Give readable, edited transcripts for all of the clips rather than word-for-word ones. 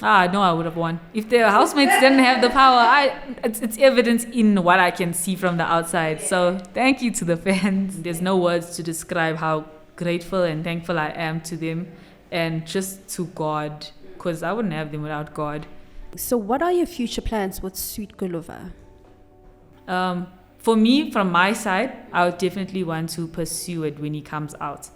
No, I would have won. If the housemates didn't have the power, it's evidence in what I can see from the outside. So thank you to the fans. There's no words to describe how grateful and thankful I am to them, and just to God, because I wouldn't have them without God. So what are your future plans with Sweet Guluva? For me, from my side, I would definitely want to pursue it when he comes out.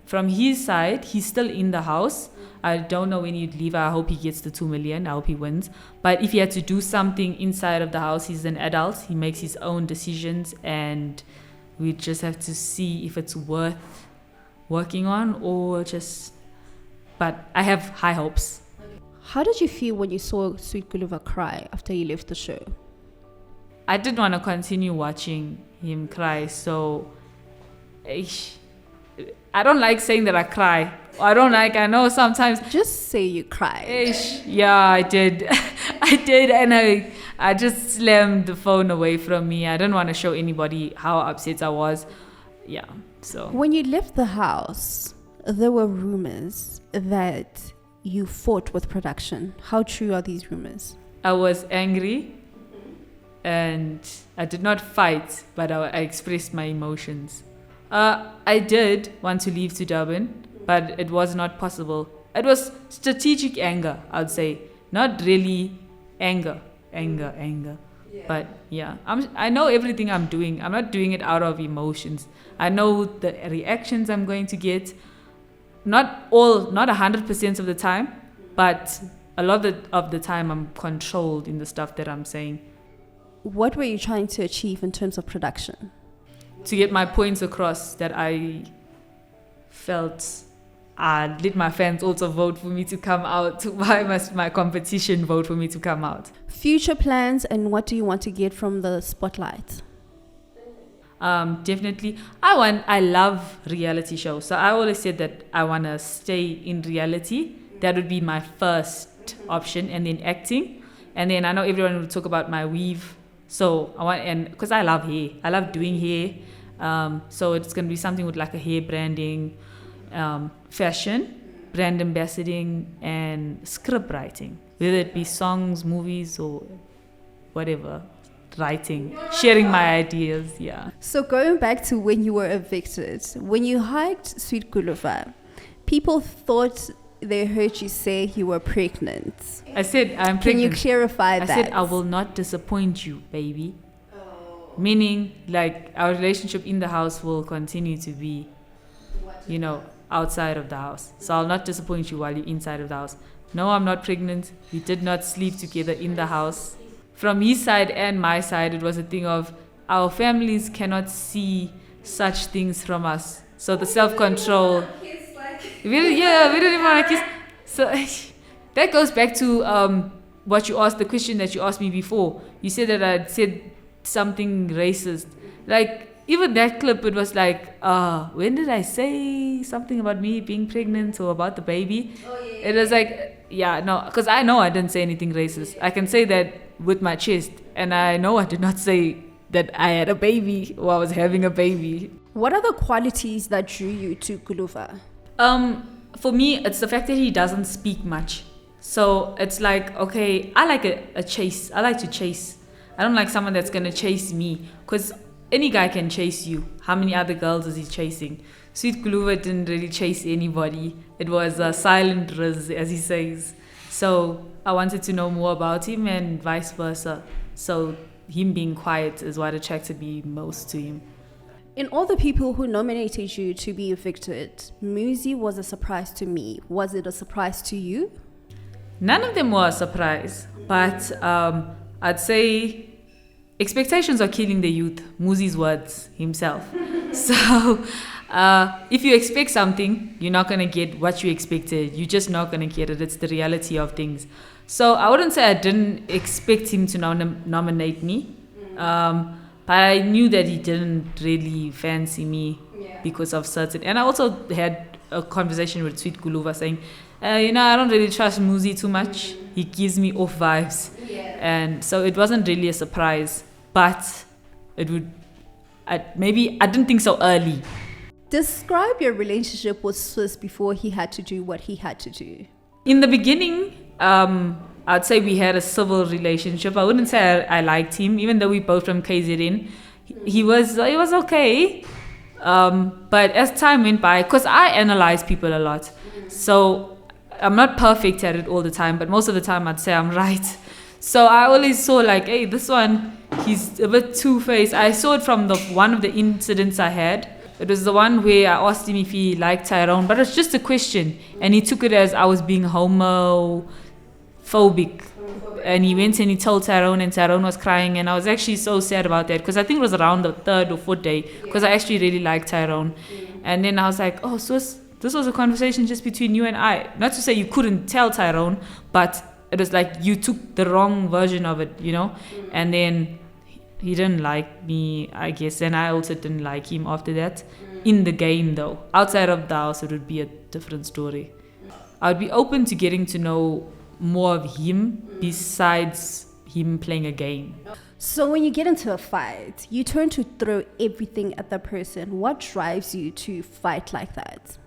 From his side, he's still in the house. I don't know when he'd leave. I hope he gets the 2 million. I hope he wins. But if he had to do something inside of the house, he's an adult. He makes his own decisions, and we just have to see if it's worth working on or just... But I have high hopes. How did you feel when you saw Sweet Guluva cry after he left the show? I did want to continue watching him cry, so... I don't like saying that I cry. I know sometimes... Just say you cried. Yeah, I did. I did, and I just slammed the phone away from me. I didn't want to show anybody how upset I was. Yeah, so... When you left the house, there were rumors that you fought with production. How true are these rumors? I was angry, and I did not fight, but I expressed my emotions. I did want to leave to Durban, but it was not possible. It was strategic anger, I'd say. Not really anger. Yeah. But yeah, I know everything I'm doing. I'm not doing it out of emotions. I know the reactions I'm going to get. Not 100% of the time, but a lot of the time I'm controlled in the stuff that I'm saying. What were you trying to achieve in terms of production? To get my points across, that I felt let my fans also vote for me to come out. Why must my competition vote for me to come out? Future plans, and what do you want to get from the spotlight? Definitely. I love reality shows. So I always said that I want to stay in reality. That would be my first option, and then acting. And then I know everyone will talk about my weave. So because I love hair. I love doing hair. So it's going to be something with like a hair branding, fashion, brand ambassadoring, and script writing. Whether it be songs, movies, or whatever. Writing, sharing my ideas, yeah. So going back to when you were evicted, when you hiked Sweet Guluva, people thought they heard you say you were pregnant. I said I'm pregnant. Can you clarify that? I said I will not disappoint you, baby. Meaning, like, our relationship in the house will continue to be, outside of the house. So I'll not disappoint you while you're inside of the house. No, I'm not pregnant. We did not sleep together in the house. From his side and my side, it was a thing of our families cannot see such things from us. So the self-control... we didn't even want to kiss. So that goes back to what you asked, the question that you asked me before. You said that I'd said something racist. Like, even that clip, it was like, when did I say something about me being pregnant or about the baby? It was like, because I know I didn't say anything racist. I can say that with my chest, and I know I did not say that I had a baby or I was having a baby. What are the qualities that drew you to Guluva? For me, it's the fact that he doesn't speak much. So it's like, okay, I like a chase. I like to chase. I don't like someone that's going to chase me, because any guy can chase you. How many other girls is he chasing? Sweet Guluva didn't really chase anybody. It was a silent riz, as he says. So I wanted to know more about him and vice versa. So him being quiet is what attracted me most to him. In all the people who nominated you to be evicted, Muzi was a surprise to me. Was it a surprise to you? None of them were a surprise, but I'd say expectations are killing the youth. Muzi's words himself. So if you expect something, you're not going to get what you expected. You're just not going to get it. It's the reality of things. So I wouldn't say I didn't expect him to nominate me. But I knew that he didn't really fancy me because of certain... And I also had a conversation with Sweet Guluva saying, I don't really trust Muzi too much. He gives me off vibes. And so it wasn't really a surprise. But it would... I didn't think so early. Describe your relationship with Swiss before he had to do what he had to do. In the beginning, I'd say we had a civil relationship. I wouldn't say I liked him, even though we both from KZN. He was okay. But as time went by, because I analyze people a lot, so I'm not perfect at it all the time, but most of the time I'd say I'm right. So I always saw like, hey, this one, he's a bit two-faced. I saw it from one of the incidents I had. It was the one where I asked him if he liked Tyrone, but it's just a question, and he took it as I was being homophobic. And he went and he told Tyrone, and Tyrone was crying, and I was actually so sad about that, because I think it was around the 3rd or 4th day, because I actually really liked Tyrone. And then I was like, oh, so this was a conversation just between you and I. Not to say you couldn't tell Tyrone, but it was like you took the wrong version of it, And then he didn't like me, I guess, and I also didn't like him after that. In the game, though. Outside of the house, it would be a different story. I would be open to getting to know more of him besides him playing a game. So when you get into a fight, you turn to throw everything at the person. What drives you to fight like that?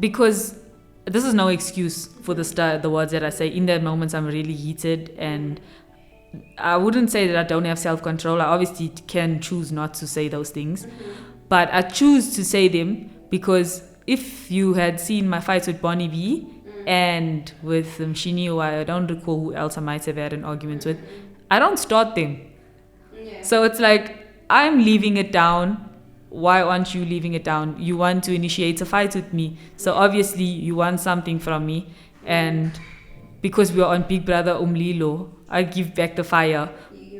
Because this is no excuse for the words that I say. In that moments, I'm really heated, and I wouldn't say that I don't have self-control. I obviously can choose not to say those things, but I choose to say them because if you had seen my fights with Bonnie B and with Mshini, or I don't recall who else I might have had an argument with, I don't start them. So it's like, I'm leaving it down. Why aren't you leaving it down? You want to initiate a fight with me. So obviously you want something from me. And because we are on Big Brother Umlilo, I give back the fire.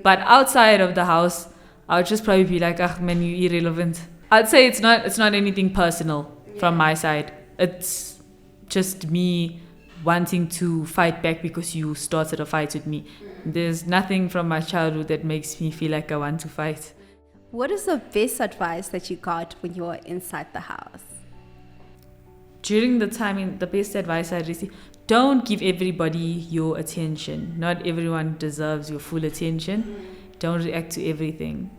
But outside of the house, I'll just probably be like, ah, man, you're irrelevant. I'd say it's not anything personal from my side. It's just me wanting to fight back because you started a fight with me. There's nothing from my childhood that makes me feel like I want to fight. What is the best advice that you got when you were inside the house? During the time, the best advice I received, don't give everybody your attention. Not everyone deserves your full attention. Don't react to everything.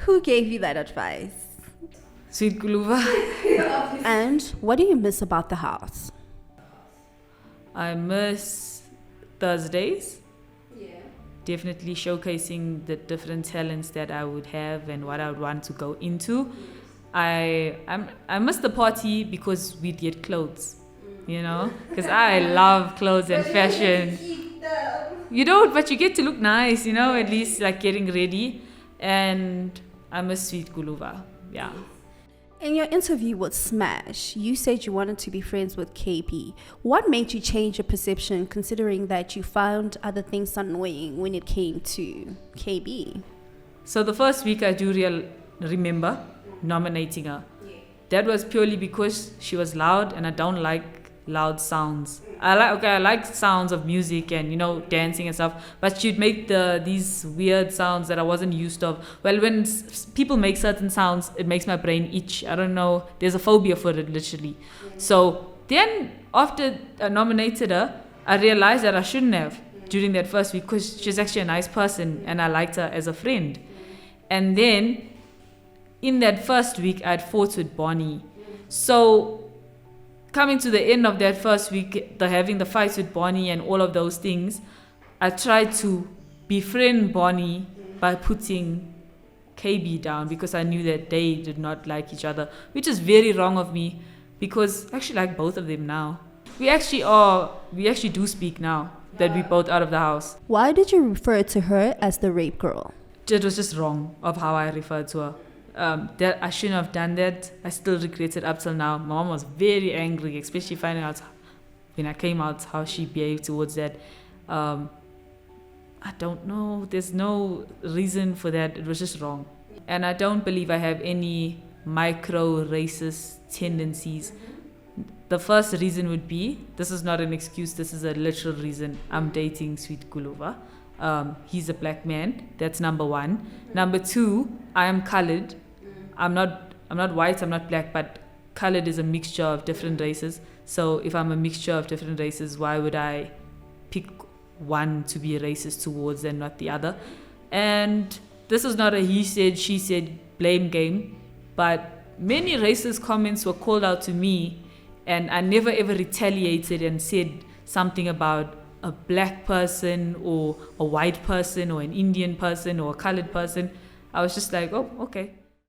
Who gave you that advice? Sweet Guluva. And what do you miss about the house? I miss Thursdays. Definitely showcasing the different talents that I would have and what I would want to go into. I miss the party because we'd get clothes, because I love clothes and fashion. You don't, but you get to look nice, at least like getting ready. And I miss Sweet Guluva, yeah. In your interview with Smash, you said you wanted to be friends with KB. What made you change your perception, considering that you found other things annoying when it came to KB? So the first week I do remember nominating her. That was purely because she was loud, and I don't like loud sounds. I like sounds of music and dancing and stuff, but she'd make these weird sounds that I wasn't used of. Well, when people make certain sounds, it makes my brain itch. I don't know, there's a phobia for it, literally. So then after I nominated her, I realized that I shouldn't have during that first week, because she's actually a nice person and I liked her as a friend. And then in that first week, I'd fought with Bonnie. So coming to the end of that first week, having the fights with Bonnie and all of those things, I tried to befriend Bonnie by putting KB down, because I knew that they did not like each other, which is very wrong of me, because I actually like both of them now. We actually do speak now that we're both out of the house. Why did you refer to her as the rape girl? It was just wrong of how I referred to her. That I shouldn't have done that. I still regret it up till now. My mom was very angry, especially finding out when I came out how she behaved towards that. I don't know. There's no reason for that. It was just wrong. And I don't believe I have any micro-racist tendencies. The first reason would be, this is not an excuse, this is a literal reason. I'm dating Sweet Guluva. He's a black man. That's number one. Number two, I am colored. I'm not white, I'm not black, but colored is a mixture of different races. So if I'm a mixture of different races, why would I pick one to be racist towards and not the other? And this is not a he said, she said blame game, but many racist comments were called out to me, and I never ever retaliated and said something about a black person or a white person or an Indian person or a colored person. I was just like, oh, okay.